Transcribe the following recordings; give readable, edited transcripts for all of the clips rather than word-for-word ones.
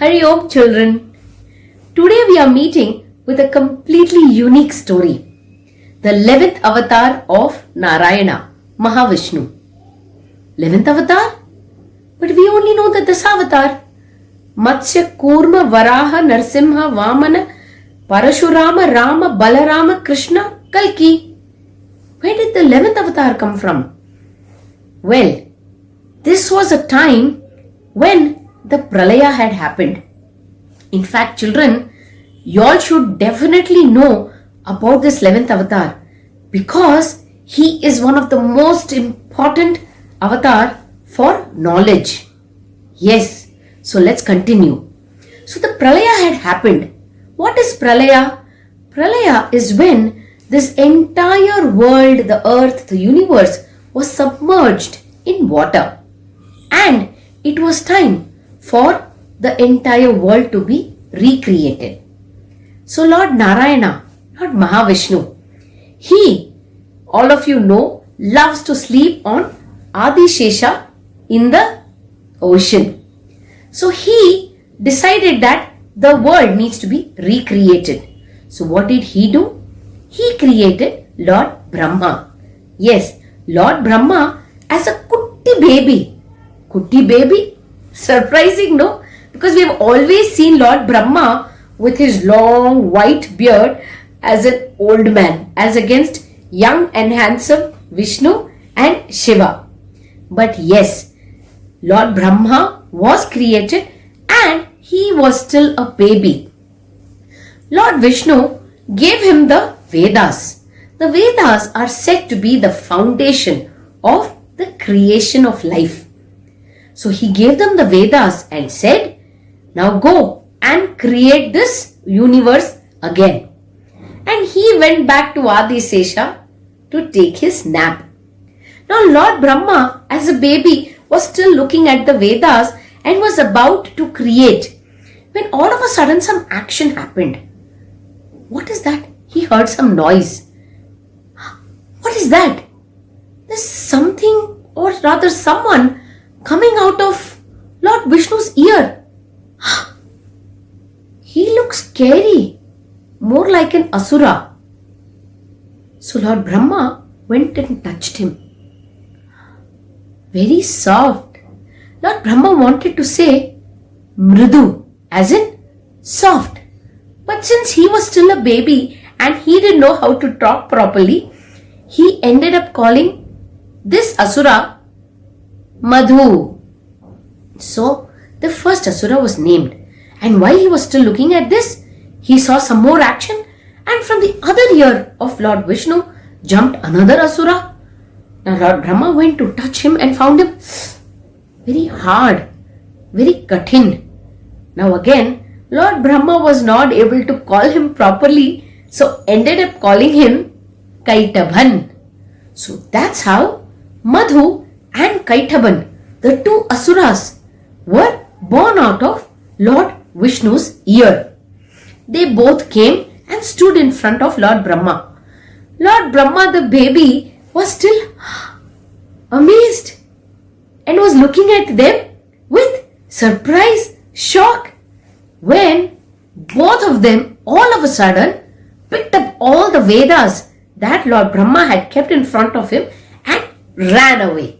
Hari Om children. Today we are meeting with a completely unique story. The 11th avatar of Narayana, Mahavishnu. 11th avatar? But we only know the Dasavatar. Matsya, Kurma, Varaha, Narsimha, Vamana, Parashurama, Rama, Balarama, Krishna, Kalki. Where did the 11th avatar come from? Well, this was a time when the Pralaya had happened. In fact, children, you all should definitely know about this 11th avatar because he is one of the most important avatar for knowledge. Yes, so let's continue. So the Pralaya had happened. What is Pralaya? Pralaya is when this entire world, the earth, the universe was submerged in water. And it was time for the entire world to be recreated. So Lord Narayana, Lord Mahavishnu, he, all of you know, loves to sleep on Adi Shesha in the ocean. So he decided that the world needs to be recreated. So what did he do? He created Lord Brahma. Yes, Lord Brahma as a kutti baby. Kutti baby? Surprising, no? Because we have always seen Lord Brahma with his long white beard as an old man, as against young and handsome Vishnu and Shiva. But yes, Lord Brahma was created and he was still a baby. Lord Vishnu gave him the Vedas. The Vedas are said to be the foundation of the creation of life. So he gave them the Vedas and said, now go and create this universe again. And he went back to Adi Sesha to take his nap. Now Lord Brahma as a baby was still looking at the Vedas and was about to create when all of a sudden some action happened. What is that? He heard some noise. What is that? There's something, or rather someone, coming out of Lord Vishnu's ear. He looks scary, more like an Asura. So Lord Brahma went and touched him. Very soft. Lord Brahma wanted to say Mridu, as in soft. But since he was still a baby and he didn't know how to talk properly, he ended up calling this Asura Madhu. So the first Asura was named, and while he was still looking at this, he saw some more action, and from the other ear of Lord Vishnu jumped another Asura. Now Lord Brahma went to touch him and found him very hard, very kathin. Now again, Lord Brahma was not able to call him properly, so ended up calling him Kaitabhan. So that's how Madhu and Kaitabhan, the two Asuras, were born out of Lord Vishnu's ear. They both came and stood in front of Lord Brahma. Lord Brahma, the baby, was still amazed and was looking at them with surprise, shock, when both of them all of a sudden picked up all the Vedas that Lord Brahma had kept in front of him and ran away.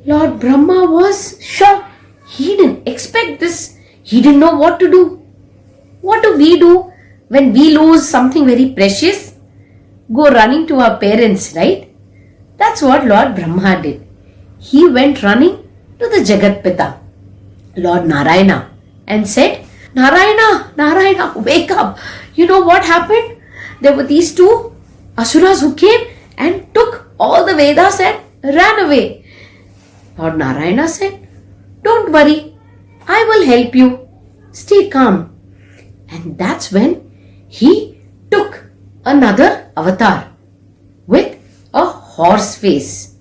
Lord Brahma was shocked. He didn't expect this. He didn't know what to do. What do we do when we lose something very precious? Go running to our parents, right? That's what Lord Brahma did. He went running to the Jagat Pita, Lord Narayana, and said, Narayana, Narayana, wake up. You know what happened? There were these two Asuras who came and took all the Vedas and ran away. Lord Narayana said, don't worry, I will help you. Stay calm. And that's when he took another avatar with a horse face.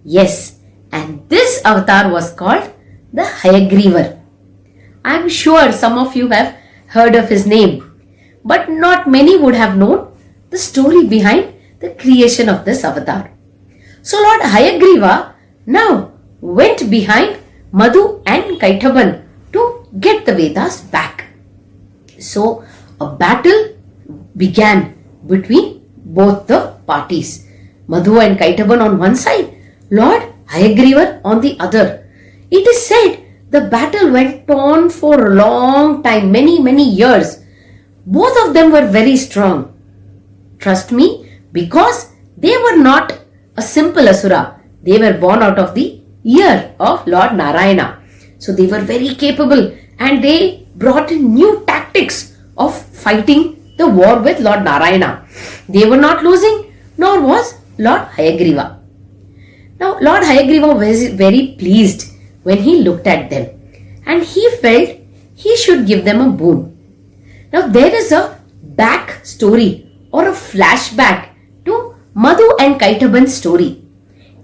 Yes, and this avatar was called the Ayagriva. I'm sure some of you have heard of his name, but not many would have known the story behind the creation of this avatar. So Lord Ayagriva now went behind Madhu and Kaitaban to get the Vedas back. So a battle began between both the parties. Madhu and Kaitavan on one side, Lord Ayagriva on the other. It is said the battle went on for a long time, many years. Both of them were very strong. Trust me, because they were not a simple Asura. They were born out of the ear of Lord Narayana. So they were very capable and they brought in new tactics of fighting the war with Lord Narayana. They were not losing, nor was Lord Ayagriva. Now Lord Ayagriva was very pleased when he looked at them and he felt he should give them a boon. Now there is a back story or a flashback to Madhu and Kaitaban's story.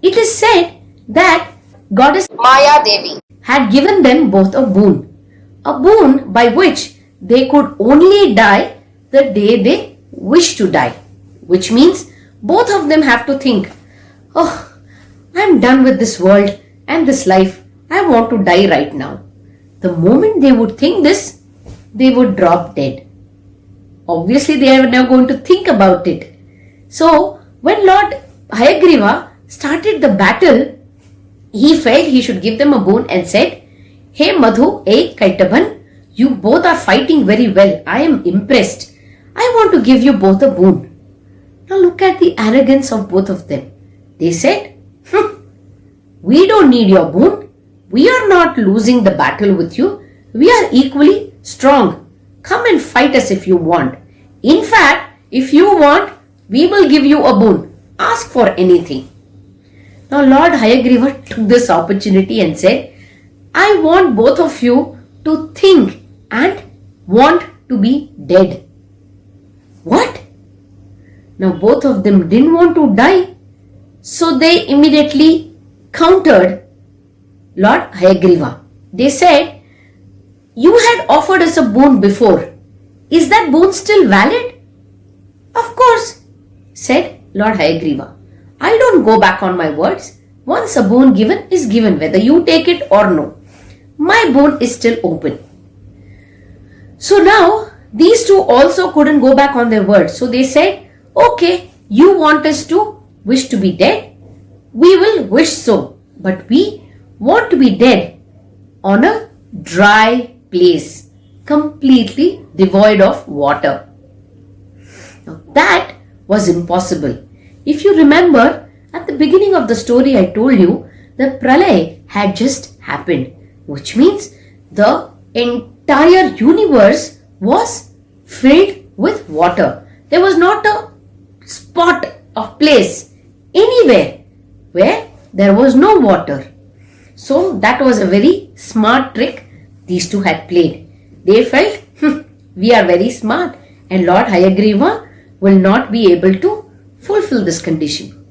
It is said that goddess Maya Devi had given them both a boon by which they could only die the day they wish to die, which means both of them have to think, oh, I'm done with this world and this life. I want to die right now. The moment they would think this, they would drop dead. Obviously, they are now going to think about it. So, when Lord Ayagriva started the battle, he felt he should give them a boon and said, hey Madhu, hey Kaitaban, you both are fighting very well. I am impressed. I want to give you both a boon. Now look at the arrogance of both of them. They said, we don't need your boon. We are not losing the battle with you. We are equally strong. Come and fight us if you want. In fact, if you want, we will give you a boon. Ask for anything. Now Lord Ayagriva took this opportunity and said, I want both of you to think and want to be dead. What? Now both of them didn't want to die. So they immediately countered Lord Ayagriva. They said, you had offered us a boon before. Is that boon still valid? Of course, said Lord Ayagriva. I don't go back on my words. Once a boon given is given, whether you take it or no. My boon is still open. So now these two also couldn't go back on their words. So they said, okay, you want us to wish to be dead? We will wish so. But we want to be dead on a dry place, completely devoid of water. Now that was impossible. If you remember, at the beginning of the story I told you, the pralay had just happened, which means the entire universe was filled with water. There was not a spot of place anywhere where there was no water. So that was a very smart trick these two had played. They felt, we are very smart and Lord Ayagriva will not be able to fulfill this condition.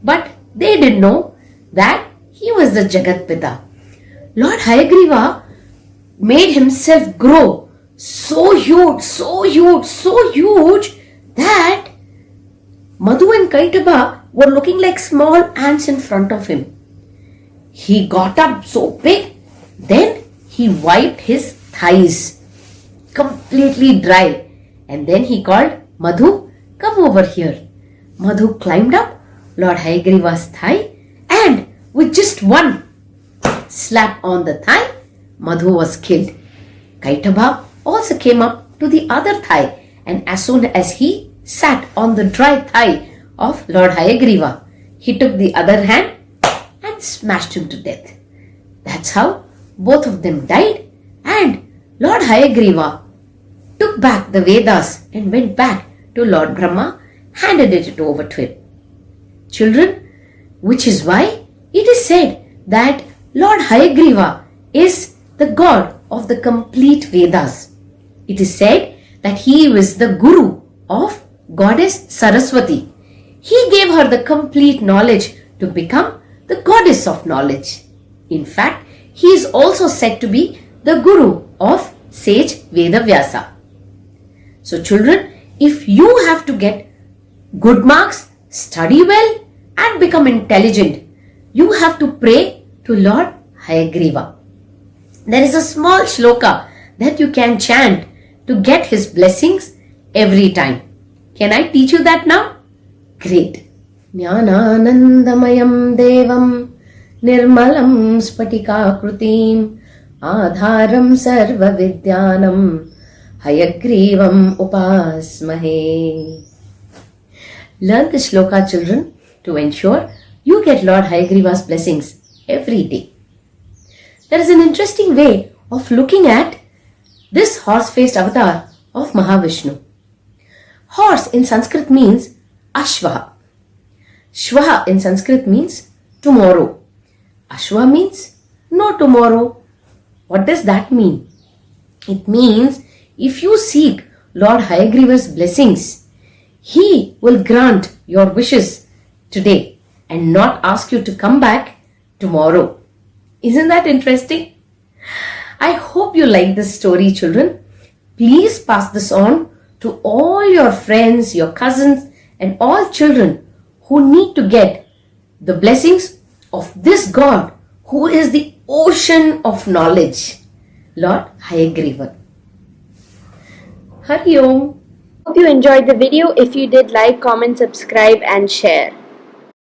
But they didn't know that he was the Jagat Pita. Lord Ayagriva made himself grow so huge that Madhu and Kaitaba were looking like small ants in front of him. He got up so big, then he wiped his thighs completely dry, and then he called, Madhu, come over here. Madhu climbed up Lord Ayagriva's thigh and with just one slap on the thigh, Madhu was killed. Kaitaba also came up to the other thigh, and as soon as he sat on the dry thigh of Lord Ayagriva, he took the other hand and smashed him to death. That's how both of them died, and Lord Ayagriva took back the Vedas and went back to Lord Brahma, handed it over to him. Children, which is why it is said that Lord Ayagriva is the god of the complete Vedas. It is said that he was the guru of goddess Saraswati. He gave her the complete knowledge to become the goddess of knowledge. In fact, he is also said to be the guru of sage Vedavyasa. So children, if you have to get good marks, study well and become intelligent, you have to pray to Lord Ayagriva. There is a small shloka that you can chant to get his blessings every time. Can I teach you that now? Great. Jnananandamayam devam nirmalam spatikakrutim adharam sarva vidyanam Ayagrivam upasmahe. Learn this shloka, children, to ensure you get Lord Ayagriva's blessings every day. There is an interesting way of looking at this horse-faced avatar of Mahavishnu. Horse in Sanskrit means Ashvaha. Shvaha in Sanskrit means tomorrow. Ashva means no tomorrow. What does that mean? It means if you seek Lord Ayagriva's blessings, he will grant your wishes today and not ask you to come back tomorrow. Isn't that interesting? I hope you like this story, children. Please pass this on to all your friends, your cousins, and all children who need to get the blessings of this God who is the ocean of knowledge, Lord Ayagriva. Hari Om. Hope you enjoyed the video. If you did, like, comment, subscribe and share.